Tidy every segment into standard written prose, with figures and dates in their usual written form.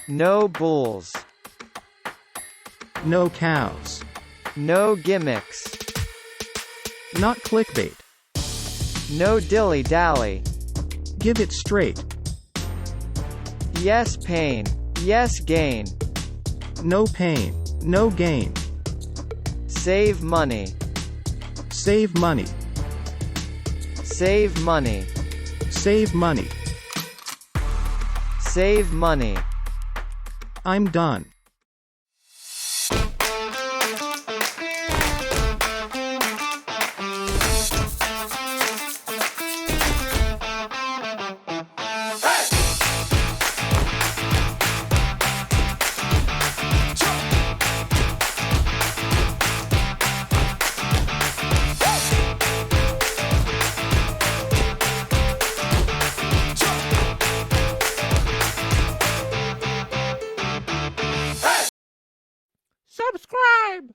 No bulls. No cows. No gimmicks. Not clickbait. No dilly-dally. Give it straight. Yes pain. Yes gain. No pain. No gain. Save money. Save money. Save money. Save money. Save money. I'm done. Subscribe!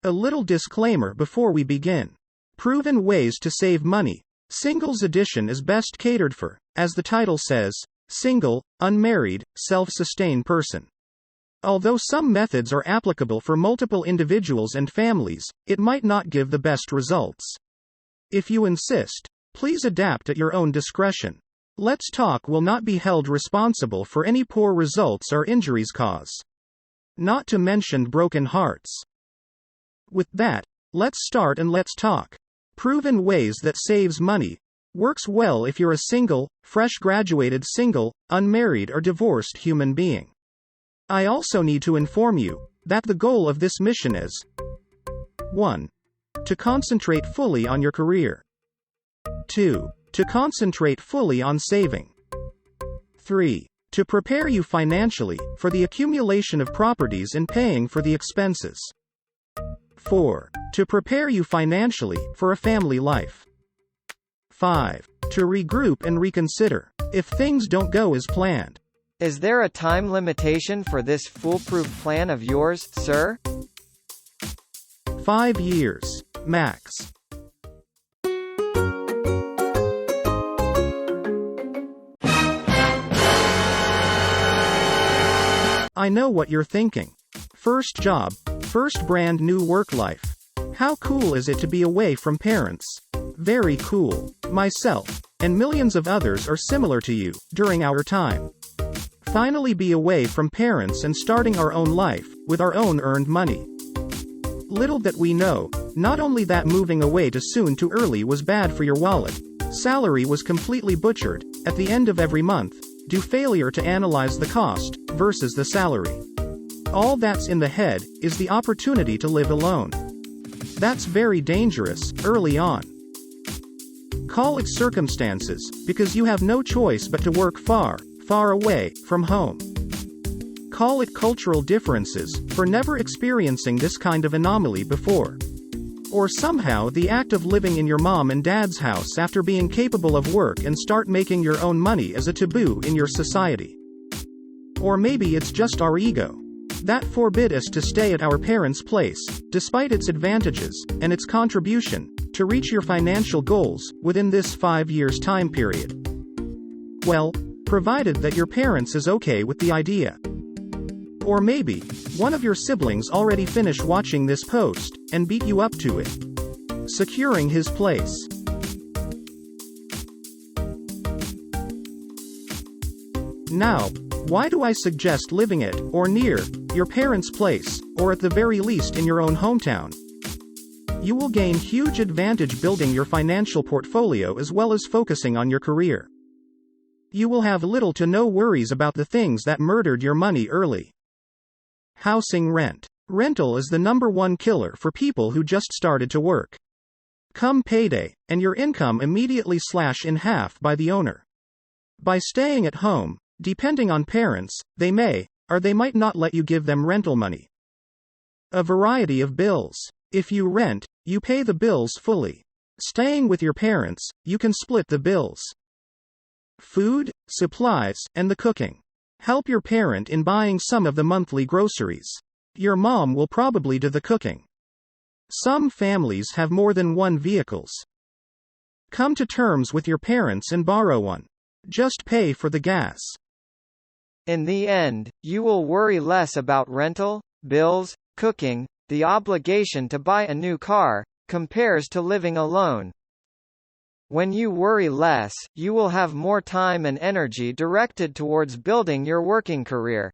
A little disclaimer before we begin. Proven ways to save money. Singles edition is best catered for, as the title says, single, unmarried, self-sustained person. Although some methods are applicable for multiple individuals and families, it might not give the best results. If you insist, please adapt at your own discretion. Let's Talk will not be held responsible for any poor results or injuries caused. Not to mention broken hearts. With that, let's start and let's talk. Proven ways that saves money. Works well if you're a single, fresh graduated single, unmarried or divorced human being. I also need to inform you that the goal of this mission is 1. To concentrate fully on your career. 2. To concentrate fully on saving. 3. To prepare you financially for the accumulation of properties and paying for the expenses. 4. To prepare you financially for a family life. 5. To regroup and reconsider if things don't go as planned. Is there a time limitation for this foolproof plan of yours, sir? 5 years, max. I know what you're thinking. First job, first brand new work life. How cool is it to be away from parents? Very cool. Myself, and millions of others are similar to you, during our time. Finally be away from parents and starting our own life, with our own earned money. Little that we know, not only that moving away too soon too early was bad for your wallet, salary was completely butchered, at the end of every month, due failure to analyze the cost, versus the salary. All that's in the head, is the opportunity to live alone. That's very dangerous, early on. Call it circumstances, because you have no choice but to work far, far away, from home. Call it cultural differences, for never experiencing this kind of anomaly before. Or somehow the act of living in your mom and dad's house after being capable of work and start making your own money is a taboo in your society. Or maybe it's just our ego that forbid us to stay at our parents' place, despite its advantages, and its contribution, to reach your financial goals, within this 5 years time period. Well, provided that your parents is okay with the idea. Or maybe, one of your siblings already finished watching this post, and beat you up to it. Securing his place. Now, why do I suggest living at, or near, your parents' place, or at the very least in your own hometown? You will gain huge advantage building your financial portfolio as well as focusing on your career. You will have little to no worries about the things that murdered your money early. Housing rent. Rental is the #1 killer for people who just started to work. Come payday, and your income immediately slashed in half by the owner. By staying at home, depending on parents, they may, or they might not let you give them rental money. A variety of bills. If you rent, you pay the bills fully. Staying with your parents, you can split the bills. Food, supplies, and the cooking. Help your parent in buying some of the monthly groceries. Your mom will probably do the cooking. Some families have more than one vehicles. Come to terms with your parents and borrow one. Just pay for the gas. In the end, you will worry less about rental, bills, cooking, the obligation to buy a new car, compares to living alone. When you worry less, you will have more time and energy directed towards building your working career.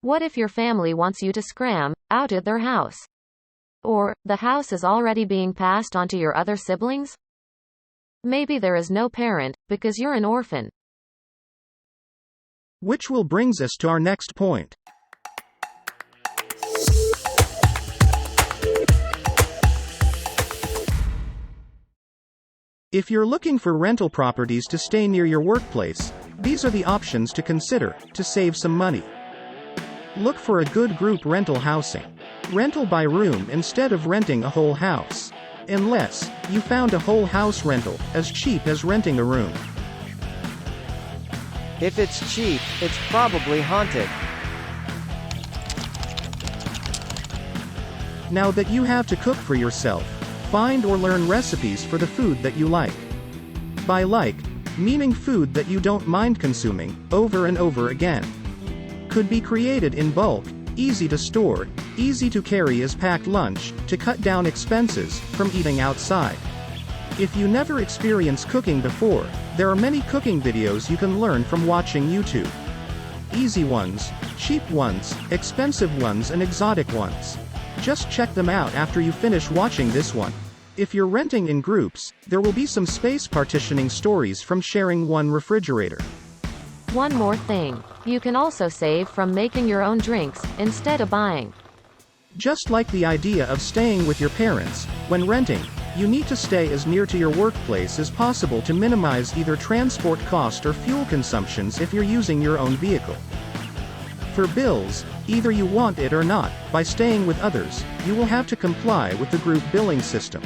What if your family wants you to scram out of their house? Or, the house is already being passed on to your other siblings? Maybe there is no parent, because you're an orphan. Which will brings us to our next point. If you're looking for rental properties to stay near your workplace, these are the options to consider to save some money. Look for a good group rental housing. Rental by room instead of renting a whole house. Unless you found a whole house rental as cheap as renting a room. If it's cheap, it's probably haunted. Now that you have to cook for yourself, find or learn recipes for the food that you like. By like, meaning food that you don't mind consuming over and over again. Could be created in bulk, easy to store, easy to carry as packed lunch, to cut down expenses from eating outside. If you never experienced cooking before, there are many cooking videos you can learn from watching YouTube. Easy ones, cheap ones, expensive ones and exotic ones. Just check them out after you finish watching this one. If you're renting in groups, there will be some space partitioning stories from sharing one refrigerator. One more thing. You can also save from making your own drinks, instead of buying. Just like the idea of staying with your parents, when renting, you need to stay as near to your workplace as possible to minimize either transport cost or fuel consumptions if you're using your own vehicle. For bills, either you want it or not, by staying with others, you will have to comply with the group billing system.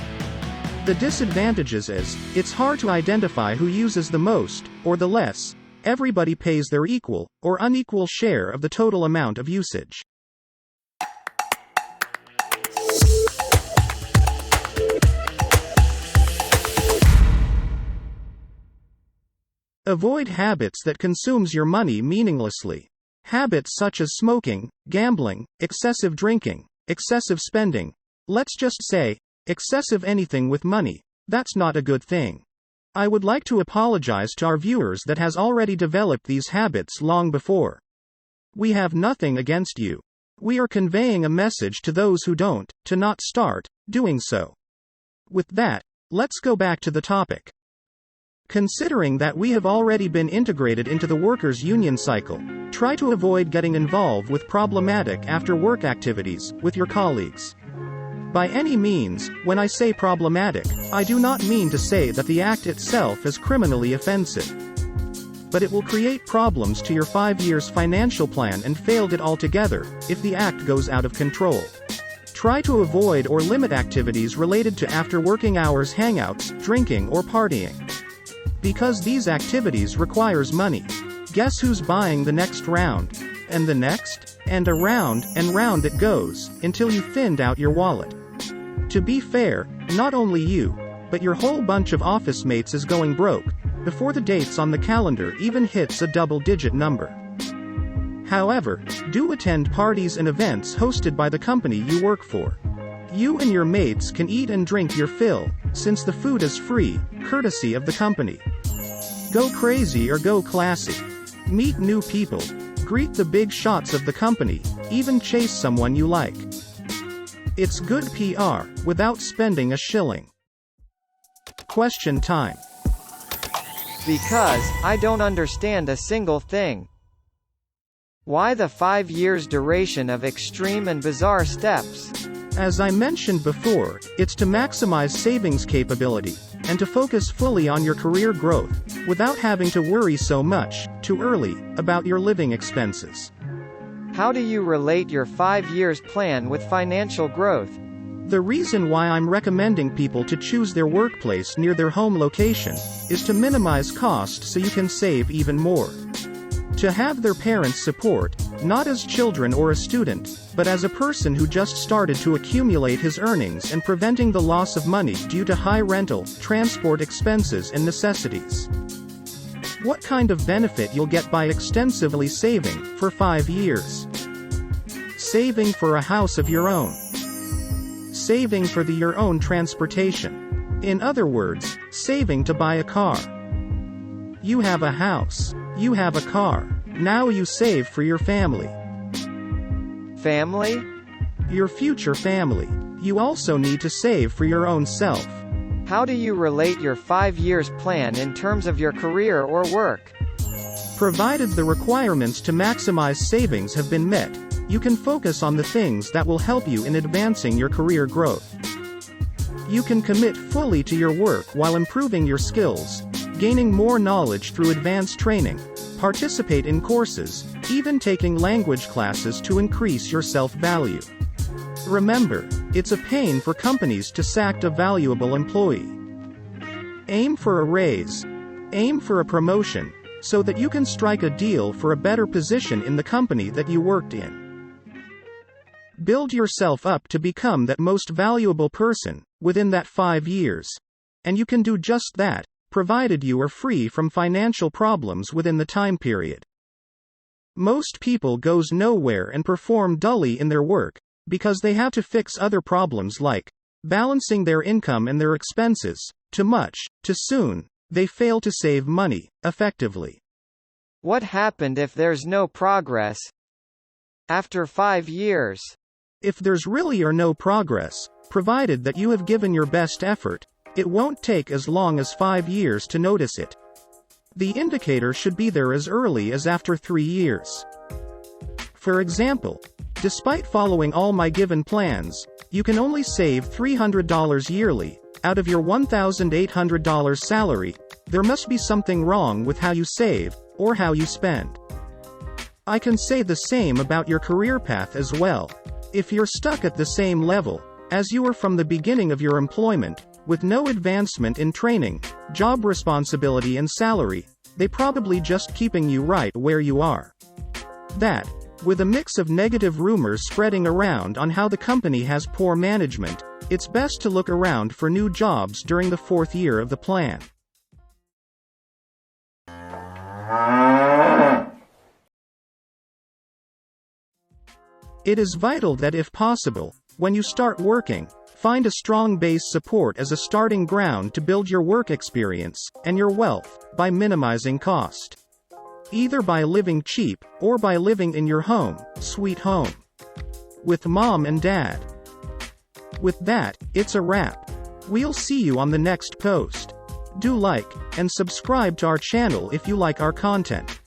The disadvantages is, it's hard to identify who uses the most, or the less. Everybody pays their equal, or unequal share of the total amount of usage. Avoid habits that consumes your money meaninglessly. Habits such as smoking, gambling, excessive drinking, excessive spending. Let's just say, excessive anything with money. That's not a good thing. I would like to apologize to our viewers that has already developed these habits long before. We have nothing against you. We are conveying a message to those who don't, to not start doing so. With that, let's go back to the topic. Considering that we have already been integrated into the workers' union cycle, try to avoid getting involved with problematic after-work activities with your colleagues. By any means, when I say problematic, I do not mean to say that the act itself is criminally offensive. But it will create problems to your 5 years financial plan and failed it altogether, if the act goes out of control. Try to avoid or limit activities related to after working hours hangouts, drinking or partying. Because these activities requires money. Guess who's buying the next round? And the next? And around and round it goes, until you thinned out your wallet. To be fair, not only you, but your whole bunch of office mates is going broke, before the dates on the calendar even hits a double-digit number. However, do attend parties and events hosted by the company you work for. You and your mates can eat and drink your fill, since the food is free, courtesy of the company. Go crazy or go classy. Meet new people. Greet the big shots of the company, even chase someone you like. It's good PR, without spending a shilling. Question time. Because, I don't understand a single thing. Why the 5 years duration of extreme and bizarre steps? As I mentioned before, it's to maximize savings capability, and to focus fully on your career growth, without having to worry so much, too early, about your living expenses. How do you relate your 5 years plan with financial growth? The reason why I'm recommending people to choose their workplace near their home location, is to minimize cost so you can save even more. To have their parents' support, not as children or a student, but as a person who just started to accumulate his earnings and preventing the loss of money due to high rental, transport expenses and necessities. What kind of benefit you'll get by extensively saving for 5 years? Saving for a house of your own. Saving for your own transportation. In other words, saving to buy a car. You have a house. You have a car. Now you save for your family. Family? Your future family. You also need to save for your own self. How do you relate your 5 years plan in terms of your career or work? Provided the requirements to maximize savings have been met, you can focus on the things that will help you in advancing your career growth. You can commit fully to your work while improving your skills, gaining more knowledge through advanced training, participate in courses, even taking language classes to increase your self-value. Remember, it's a pain for companies to sack a valuable employee. Aim for a raise. Aim for a promotion, so that you can strike a deal for a better position in the company that you worked in. Build yourself up to become that most valuable person within that 5 years. And you can do just that, provided you are free from financial problems within the time period. Most people goes nowhere and perform dully in their work, because they have to fix other problems like balancing their income and their expenses, too much, too soon. They fail to save money effectively. What happened if there's no progress? After 5 years. If there's really or no progress, provided that you have given your best effort, it won't take as long as 5 years to notice it. The indicator should be there as early as after 3 years. For example, despite following all my given plans, you can only save $300 yearly out of your $1,800 salary. There must be something wrong with how you save, or how you spend. I can say the same about your career path as well. If you're stuck at the same level as you were from the beginning of your employment, with no advancement in training, job responsibility and salary, they probably just keeping you right where you are. That, with a mix of negative rumors spreading around on how the company has poor management, it's best to look around for new jobs during the 4th year of the plan. It is vital that if possible, when you start working, find a strong base support as a starting ground to build your work experience and your wealth by minimizing cost. Either by living cheap or by living in your home, sweet home, with mom and dad. With that, it's a wrap. We'll see you on the next post. Do like and subscribe to our channel if you like our content.